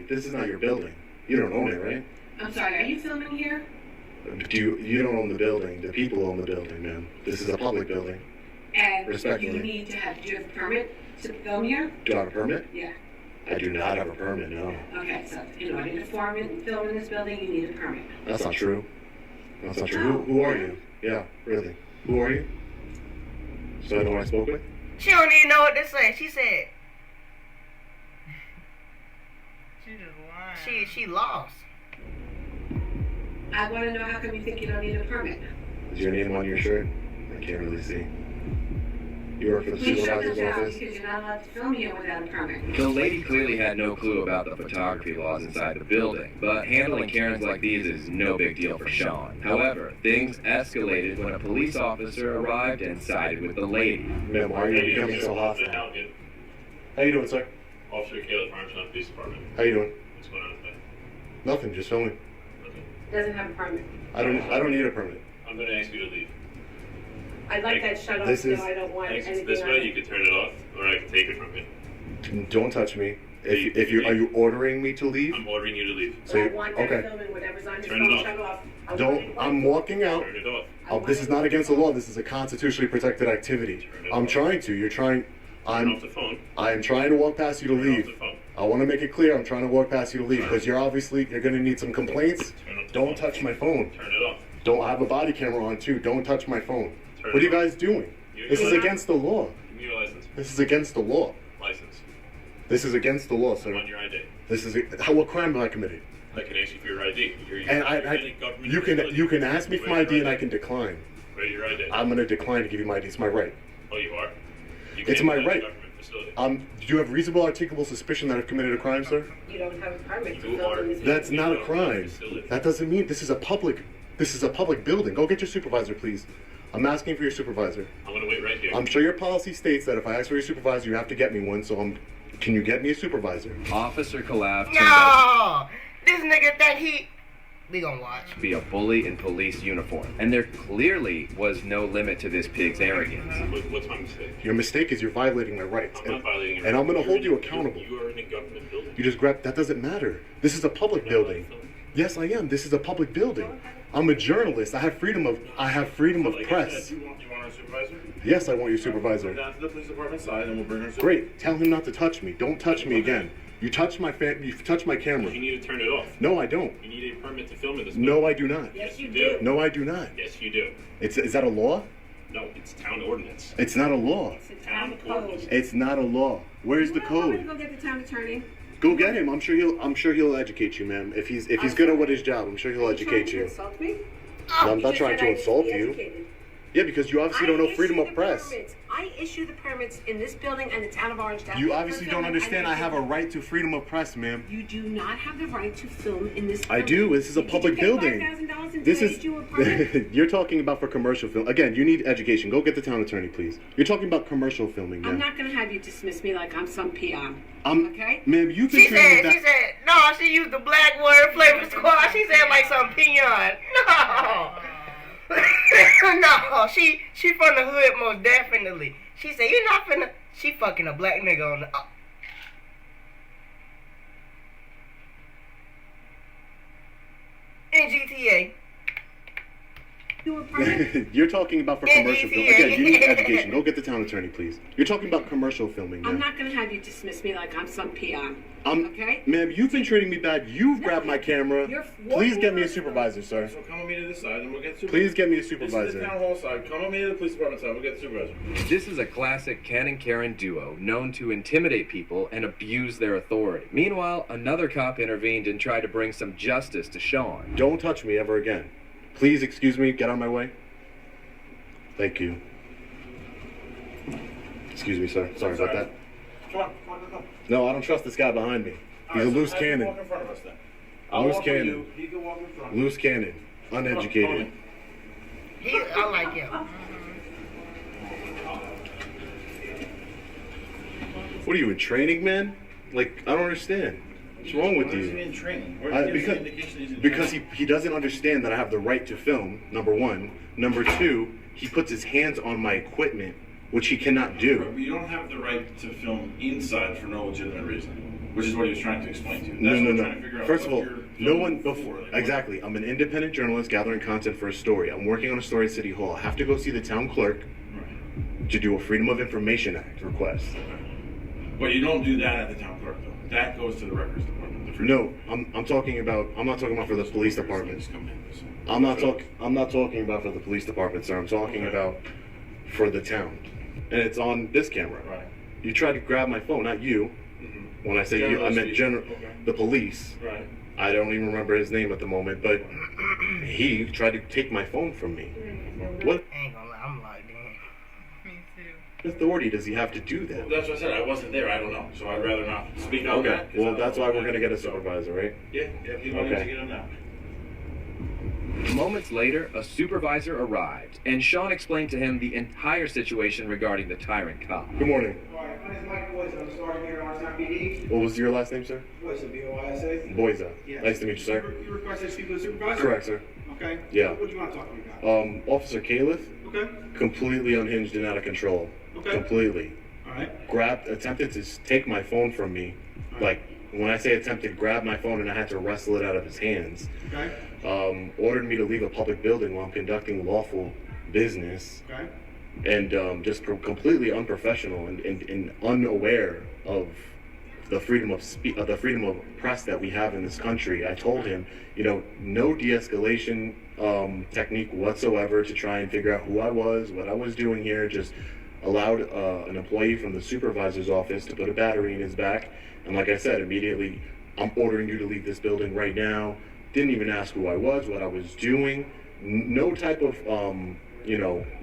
This is not your building. You don't own it, right? I'm sorry, are you filming here? You don't own the building. The people own the building, man. This is a public building. And Respectfully. you need to have, do you have a permit to film here? Do I have a permit? Yeah. I do not have a permit, no. Okay, so in order to film in this building, you need a permit. That's not true. That's not true. Who are you? Yeah, really. Who are you? So I know who I spoke with? She don't even know what to say. She said. She just lying. She lost. I want to know how come you think you don't need a permit? Is your name on your shirt? I can't really see. You work for the Please shut supervisor's this down office? because you're not allowed to film here without a permit. The lady clearly had no clue about the photography laws inside the building, but handling Karens like these is no big deal for Sean. However, things escalated when a police officer arrived and sided with the lady. Man, why are you becoming so hostile? How you doing, sir? Officer Caleb Farmington, Police Department. How you doing? What's going on today? Nothing, just filming. Okay. Doesn't have a permit. I don't need a permit. I'm going to ask you to leave. I'd like that shut off, This so is- I don't want Thanks. anything This on way it. you can turn it off, or I can take it from you. Don't touch me. If you are you ordering me to leave? I'm ordering you to leave. So I want that okay. filming, whatever's on your Turn it phone, off. shut off. I'm walking out. Turn it off. Oh, this is not against the law. This is a constitutionally protected activity. I'm trying to. You're trying. Turn off the phone. I am trying to walk past you to Turn off leave. the phone. I want to make it clear. I'm trying to walk past you to leave because you're going to need some complaints. Turn off the Don't phone. touch my phone. Turn it off. Don't I have a body camera on too. Don't touch my phone. Turn What are you it off. guys doing? You're This is doing- against the law. Give me your license. This is against the law. License. This is against the law, I'm sir. on your ID. This is what crime have I committed? I can ask you for your ID. You're And you're in a government facility. you can ask me for my Where's ID your and I can decline. Where's your ID? I'm gonna decline to give you my ID. It's my right. Oh, you are? You It's can't my be in a right. government facility. Do you have reasonable articulable suspicion that I've committed a crime, sir? You don't have a permit to You film are. in this That's building. not a crime. That doesn't mean this is a public building. Go get your supervisor, please. I'm asking for your supervisor. I'm going to wait right here. I'm sure your policy states that if I ask for your supervisor, you have to get me one. So can you get me a supervisor? Officer Collab turned out No! This nigga think he... We gonna watch. to be a bully in police uniform, and there clearly was no limit to this pig's arrogance. What's my mistake? Your mistake is you're violating my rights. I'm not violating your And I'm gonna rights. hold you You're in- accountable. You are in a government building. You just grab. That doesn't matter. This is a public You're not building. allowed to film. Yes, I am. This is a public building. I'm a journalist. I have freedom of Like I press. said, you want our supervisor? Yes, I want your Come supervisor. down to the police department side and we'll bring our supervisor. Great. Tell him not to touch me. Don't touch me again. You touched my camera. You need to turn it off. No, I don't. You need a permit to film in this No, building. I do not. Yes, you do. No, I do not. Yes, you do. Is that a law? No, it's town ordinance. It's not a law. It's a town code. It's not a law. Where's the You want me to code? go get the town attorney? Go get him. I'm sure he'll educate you, ma'am. If he's good at what his job, I'm sure he'll educate Trying to you. insult me? No, I'm You not just trying said to I need insult be you. educated. Yeah, because you obviously don't know freedom of press. I issue the permits in this building and the town of Orangetown. You obviously For don't filming. understand I have a right to freedom of press, ma'am. You do not have the right to film in this I building. do. This is a public Did you building. pay $5,000 and This they is issued you a permit? you're talking about for commercial film. Again, you need education. Go get the town attorney, please. You're talking about commercial filming, I'm ma'am. not going to have you dismiss me like I'm some peon. I'm Okay? Ma'am, you've been She training said, no, she used the black word flavor squad. She said like some peon. No. No, she from the hood most definitely. She said, you're not finna, she fucking a black nigga on the... In GTA. You a permit? You're talking about for commercial film. Again, you need education. Go get the town attorney, please. You're talking about commercial filming, ma'am. I'm not going to have you dismiss me like I'm some peon. I'm- Okay? Ma'am, you've been treating me bad. You've No, grabbed my camera. you're Please walking get me a around- supervisor, sir. So come with me to this side and we'll get the supervisor. Please get me a This is the supervisor. town hall side. Come with me to the police department side. We'll get the supervisor. This is a classic Ken and Karen duo known to intimidate people and abuse their authority. Meanwhile, another cop intervened and tried to bring some justice to Sean. Don't touch me ever again. Please excuse me. Get on my way. Thank you. Excuse me, sir. Sorry about that. Come on, go. No, I don't trust this guy behind me. He's a loose Have him walk cannon. in front of us then. A I'll loose walk with cannon. you. He can walk in front. Loose cannon. Come on, Uneducated. I like him. What are you in training, man? Like, I don't understand. What's wrong with Why is he you? in training? Where did he give us the indication he's in Because training? he doesn't understand that I have the right to film, number one. Number two, he puts his hands on my equipment, which he cannot do. You don't have the right to film inside for no legitimate reason. Which is what he was trying to explain to you. No, That's no, what we're trying to figure no. out First of what all, you're no doing one for, before. like, Exactly. I'm an independent journalist gathering content for a story. I'm working on a story at City Hall. I have to go see the town clerk Right. to do a Freedom of Information Act request. But you don't do that at the town clerk, though. That goes to the records department. The Freedom- No, I'm talking about. I'm not talking about for the police department. Just come in, so- I'm not talking about for the police department, sir. I'm talking about for the town, and it's on this camera. Right. You tried to grab my phone, not you. Mm-hmm. When I say you, I meant the police. Right. I don't even remember his name at the moment, but he tried to take my phone from me. What Ain't gonna lie, I'm like, damn. Me too. authority does he have to do that? That's what I said. I wasn't there. I don't know. So I'd rather not speak on that. Okay, well, that's why we're gonna get a supervisor, right? Yeah, you wanted Okay. to get him now. Moments later, a supervisor arrived, and Sean explained to him the entire situation regarding the tyrant cop. Good morning. Alright, my name is Mike Boyce. I'm starting here on PD. What was your last name, sir? Boyce, B-O-I-S-A. Boyza. Yes. Nice to meet you, sir. You requested to speak with the supervisor? Correct, sir. Okay. Yeah. What do you want to talk to me about? Officer Califf, Okay. completely unhinged and out of control. Okay. Completely. Alright. Attempted to take my phone from me. Like, when I say attempted, grabbed my phone and I had to wrestle it out of his hands. Okay. Ordered me to leave a public building while I'm conducting lawful business. Okay. And just completely unprofessional and unaware of the freedom of the freedom of press that we have in this country. I told him, no de-escalation technique whatsoever to try and figure out who I was, what I was doing here. Just allowed an employee from the supervisor's office to put a battery in his back, and like I said, immediately, I'm ordering you to leave this building right now. Didn't even ask who I was, what I was doing. No type of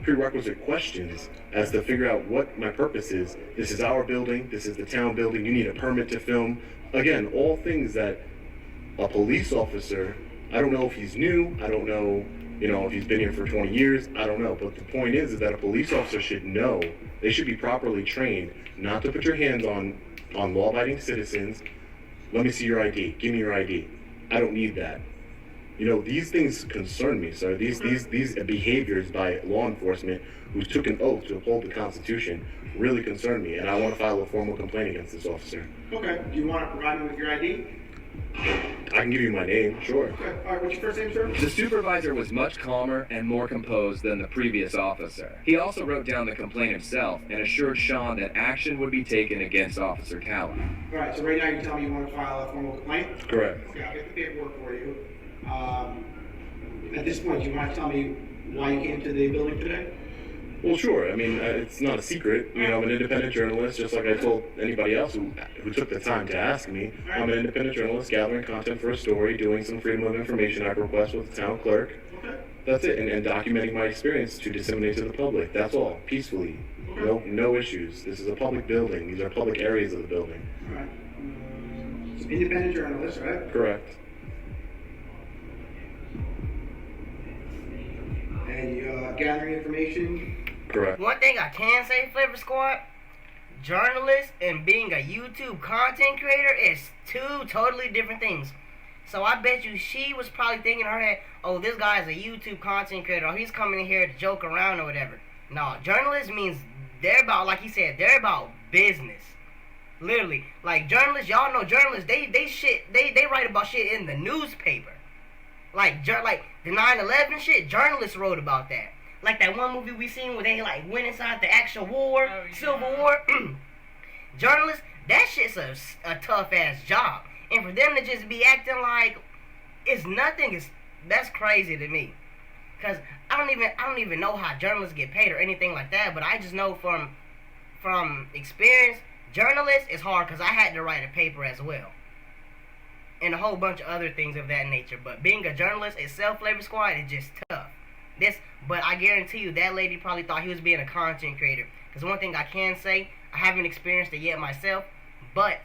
prerequisite questions as to figure out what my purpose is. This is our building. This is the town building. You need a permit to film. Again, all things that a police officer, I don't know if he's new. I don't know, if he's been here for 20 years. I don't know. But the point is that a police officer should know. They should be properly trained not to put your hands on law-abiding citizens. Let me see your ID. Give me your ID. I don't need that. These things concern me, sir. These behaviors by law enforcement who took an oath to uphold the Constitution really concern me, and I want to file a formal complaint against this officer. Okay. Do you want to provide me with your ID? I can give you my name, sure. Okay. Alright, what's your first name, sir? The supervisor was much calmer and more composed than the previous officer. He also wrote down the complaint himself and assured Sean that action would be taken against Officer Callum. Alright, so right now you tell me you want to file a formal complaint? Correct. Okay, I'll get the paperwork for you. At this point, do you want to tell me why you came to the building today? Well, sure. I mean, it's not a secret. I'm an independent journalist, just like I told anybody else who took the time to ask me. I'm an independent journalist gathering content for a story, doing some Freedom of Information Act requests with the town clerk. Okay. That's it, and documenting my experience to disseminate to the public. That's all, peacefully. No issues. This is a public building. These are public areas of the building. Alright. So independent journalist, right? Correct. And you gathering information. Correct. One thing I can say, Flavor Squad, journalist and being a YouTube content creator is two totally different things. So I bet you she was probably thinking in her head, oh, this guy is a YouTube content creator, or he's coming in here to joke around or whatever. No, journalist means they're about, like he said, they're about business. Literally. Like journalists, y'all know journalists, they write about shit in the newspaper. Like the 9/11 shit, journalists wrote about that. Like that one movie we seen where they like went inside the actual war, Oh, yeah. Civil War. Journalists, that shit's a tough ass job, and for them to just be acting like it's nothing that's crazy to me. Cause I don't even know how journalists get paid or anything like that. But I just know from experience, journalists is hard because I had to write a paper as well. And a whole bunch of other things of that nature. But being a journalist itself, Flavor Squad, is just tough. But I guarantee you, that lady probably thought he was being a content creator. Because one thing I can say, I haven't experienced it yet myself, but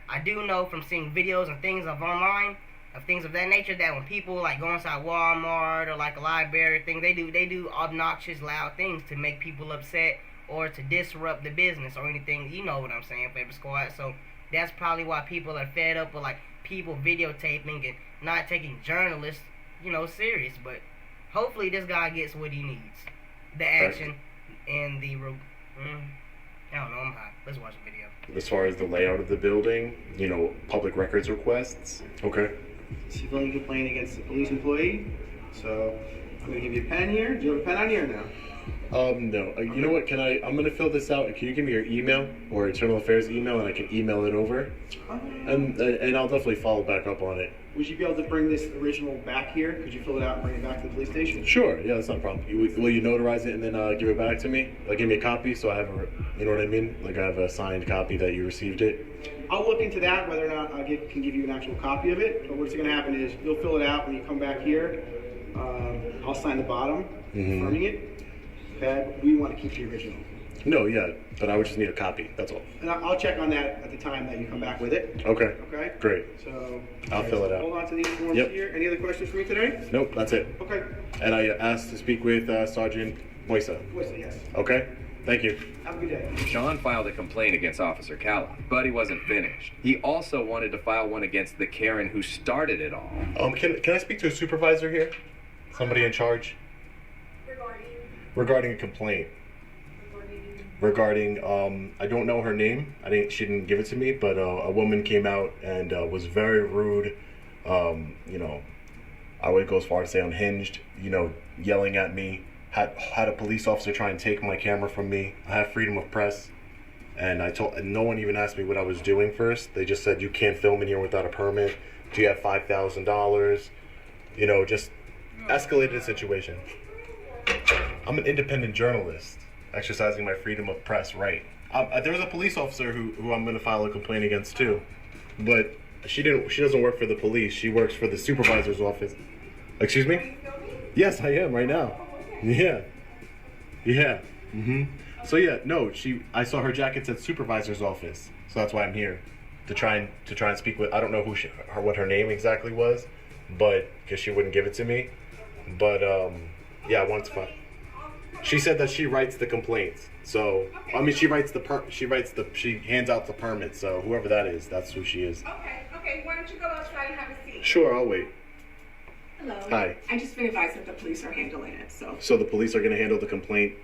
I do know from seeing videos and things of online, of things of that nature, that when people like go inside Walmart or like a library thing, they do obnoxious, loud things to make people upset or to disrupt the business or anything. You know what I'm saying, Flavor Squad. So that's probably why people are fed up with like people videotaping and not taking journalists, serious. But hopefully this guy gets what he needs. The action and the I don't know, I'm hot. Let's watch the video. As far as the layout of the building, you know, public records requests. Okay. So you're filing a complaint against a police employee. So I'm gonna give you a pen here. Do you have a pen on you or no? No. You know what? I'm gonna fill this out. Can you give me your email or Internal Affairs email, and I can email it over, and I'll definitely follow back up on it. Would you be able to bring this original back here? Could you fill it out and bring it back to the police station? Sure. Yeah, that's not a problem. Will you notarize it and then give it back to me? Like, give me a copy so I have you know what I mean? Like, I have a signed copy that you received it. I'll look into that, whether or not I can give you an actual copy of it. But what's going to happen is you'll fill it out when you come back here. I'll sign the bottom, confirming it. Okay, we want to keep the original. No, yeah, but I would just need a copy. That's all. And I'll check on that at the time that you come back with it. Okay. Okay. Great. So I'll fill it out. Hold on to these forms here. Any other questions for me today? Nope, that's it. Okay. And I asked to speak with Sergeant Moisa. Moisa, yes. Okay. Thank you. Have a good day. Sean filed a complaint against Officer Calla, but he wasn't finished. He also wanted to file one against the Karen who started it all. Can I speak to a supervisor here? Somebody in charge? Regarding a complaint. Regarding, I don't know her name. She didn't give it to me, but a woman came out and was very rude. You know, I would go as far as say unhinged. You know, yelling at me. Had a police officer try and take my camera from me. I have freedom of press, and no one even asked me what I was doing first. They just said, you can't film in here without a permit. Do you have $5,000? You know, just escalated the situation. I'm an independent journalist, exercising my freedom of press right. There was a police officer who I'm going to file a complaint against too, but she doesn't work for the police. She works for the supervisor's office. Excuse me? Yes, I am right now. Yeah. So yeah, no, I saw her jacket said supervisor's office, so that's why I'm here to try and speak with. I don't know what her name exactly was, but because she wouldn't give it to me, but yeah, once fine. She said that she writes the complaints. So I mean, she hands out the permit. So whoever that is, that's who she is. Okay. Why don't you go outside and have a seat? Sure, I'll wait. Hello. Hi. I just been advised that the police are handling it, so. So the police are going to handle the complaint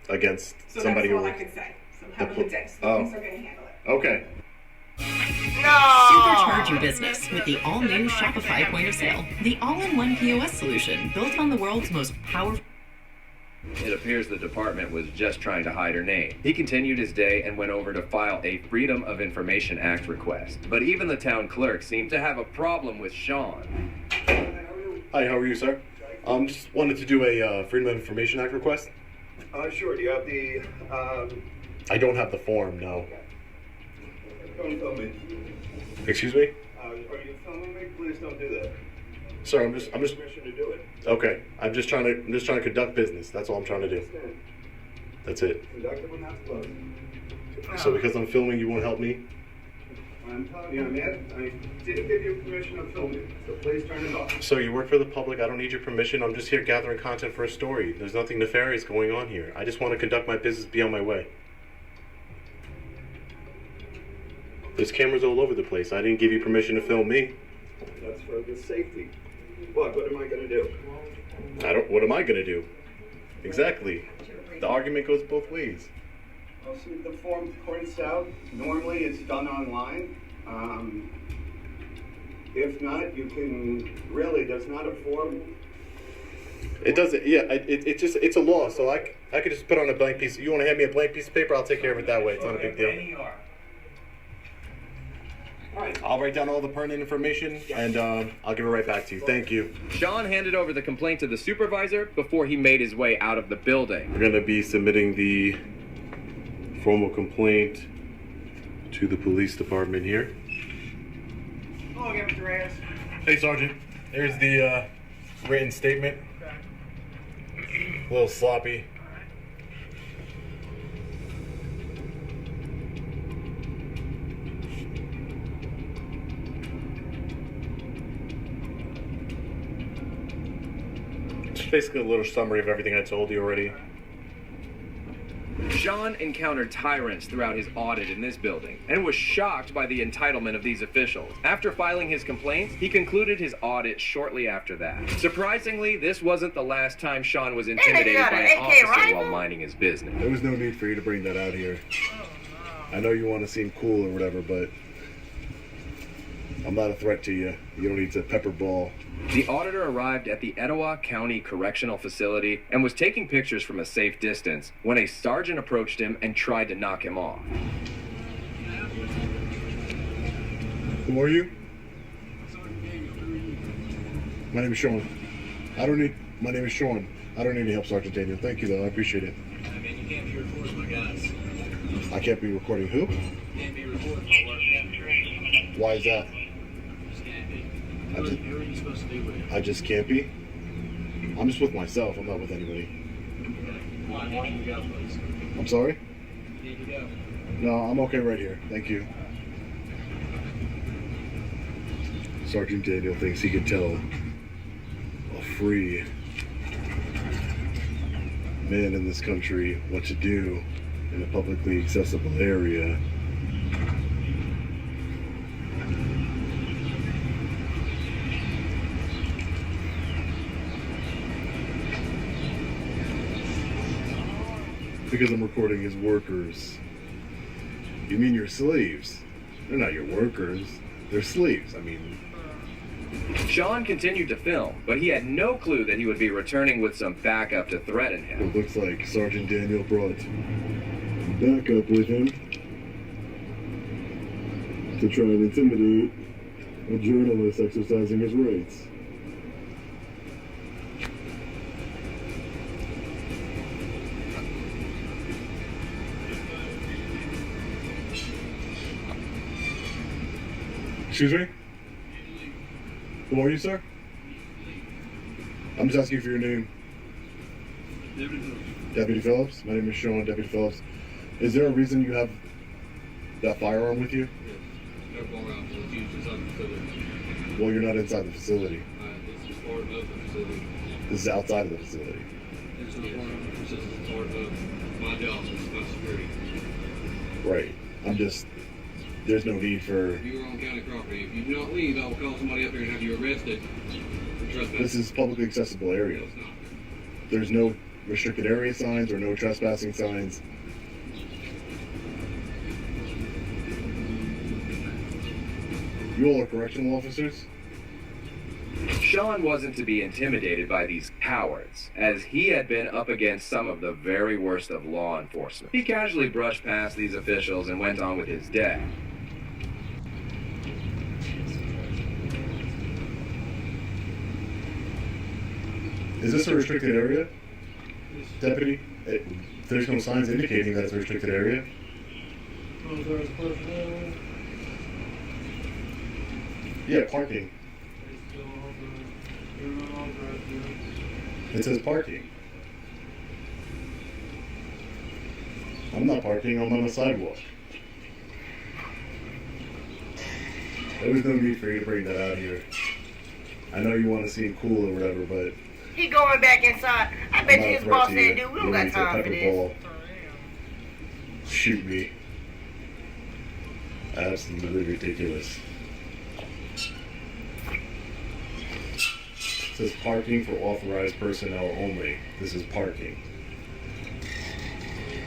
against So somebody that's who. all I can say. So have a good day. So the police are going to handle it. Okay. Supercharge your business with the all-new Shopify point of sale, the all-in-one POS solution built on the world's most powerful. It appears the department was just trying to hide her name. He continued his day and went over to file a Freedom of Information Act request. But even the town clerk seemed to have a problem with Sean. Hi, how are you, sir? Just wanted to do a Freedom of Information Act request. Sure. Do you have the, I don't have the form, no. Don't film me. Excuse me? Are you filming me? Please don't do that. Sir, I'm just. Permission to do it. Okay, I'm just trying to conduct business. That's all I'm trying to do. That's it. Conductive when that's closed. So because I'm filming, you won't help me? I'm telling you, I didn't give you permission to film me, so please turn it off. So you work for the public. I don't need your permission. I'm just here gathering content for a story. There's nothing nefarious going on here. I just want to conduct my business, be on my way. There's cameras all over the place. I didn't give you permission to film me. That's for the safety. What am I going to do? What am I going to do? Exactly. The argument goes both ways. Well, see, the form points out, normally it's done online. If not, you can, really, there's not a form. It doesn't, yeah, it's a law, so I could just put on a blank piece. You want to hand me a blank piece of paper? I'll take care of it that way. It's not a big deal. I'll write down all the pertinent information, and I'll give it right back to you. Thank you. Sean handed over the complaint to the supervisor before he made his way out of the building. We're going to be submitting the formal complaint to the police department here. Hello again, Mr. Reyes. Hey, Sergeant. Here's the written statement. A little sloppy. It's basically a little summary of everything I told you already. Sean encountered tyrants throughout his audit in this building and was shocked by the entitlement of these officials. After filing his complaints, he concluded his audit shortly after that. Surprisingly, this wasn't the last time Sean was intimidated by an officer while minding his business. There was no need for you to bring that out here. I know you want to seem cool or whatever, but I'm not a threat to you. You don't need to pepper ball. The auditor arrived at the Etowah County Correctional Facility and was taking pictures from a safe distance when a sergeant approached him and tried to knock him off. Who are you? My name is Sean. My name is Sean. I don't need any help, Sergeant Daniel. Thank you, though. I appreciate it. I mean, you can't be recording my guys. I can't be recording who? You can't be recording my work. Why is that? Just can't be. Who are you supposed to be with? I just can't be? I'm just with myself. I'm not with anybody. Come on, you need to go, please. I'm sorry? You need to go. No, I'm okay right here. Thank you. Sergeant Daniel thinks he can tell a free man in this country what to do in a publicly accessible area. Because I'm recording his workers. You mean your slaves? They're not your workers. They're slaves. I mean... Sean continued to film, but he had no clue that he would be returning with some backup to threaten him. It looks like Sergeant Daniel brought backup with him to try and intimidate a journalist exercising his rights. Excuse me? Who are you, sir? I'm just asking for your name. Deputy Phillips? My name is Sean, Deputy Phillips. Is there a reason you have that firearm with you? Yes. No firearm was used inside the facility. Well, you're not inside the facility. This is part of the facility. This is outside of the facility. It's not part of the facility. It's part of my job. It's my security. Right. There's no need for... You are on county property. If you do not leave, I will call somebody up here and have you arrested for trespassing. This is publicly accessible area. No, it's not. There's no restricted area signs or no trespassing signs. You all are correctional officers? Sean wasn't to be intimidated by these cowards, as he had been up against some of the very worst of law enforcement. He casually brushed past these officials and went on with his day. Is this a restricted area, Deputy? There's no signs indicating that it's a restricted area. Yeah, parking. It says parking. I'm not parking, I'm on the sidewalk. There was no need for you to bring that out here. I know you want to seem cool or whatever, but... He going back inside. I bet you his boss said, dude, we don't got time for this. Shoot me. Absolutely ridiculous. It says parking for authorized personnel only. This is parking.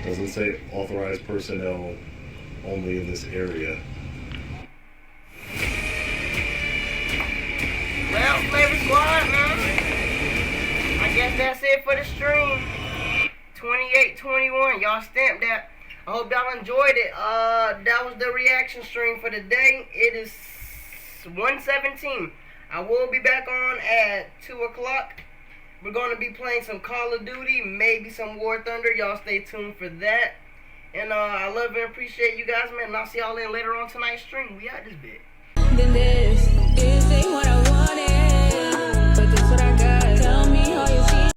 Doesn't say authorized personnel only in this area. Well, Flavor Squad, man. I guess that's it for the stream. 28-21. Y'all stamped that. I hope y'all enjoyed it. That was the reaction stream for the day. It is 1:17. I will be back on at 2 o'clock. We're going to be playing some Call of Duty, maybe some War Thunder. Y'all stay tuned for that. And I love and appreciate you guys, man. And I'll see y'all in later on tonight's stream. We out this bit. Then this ain't what I want.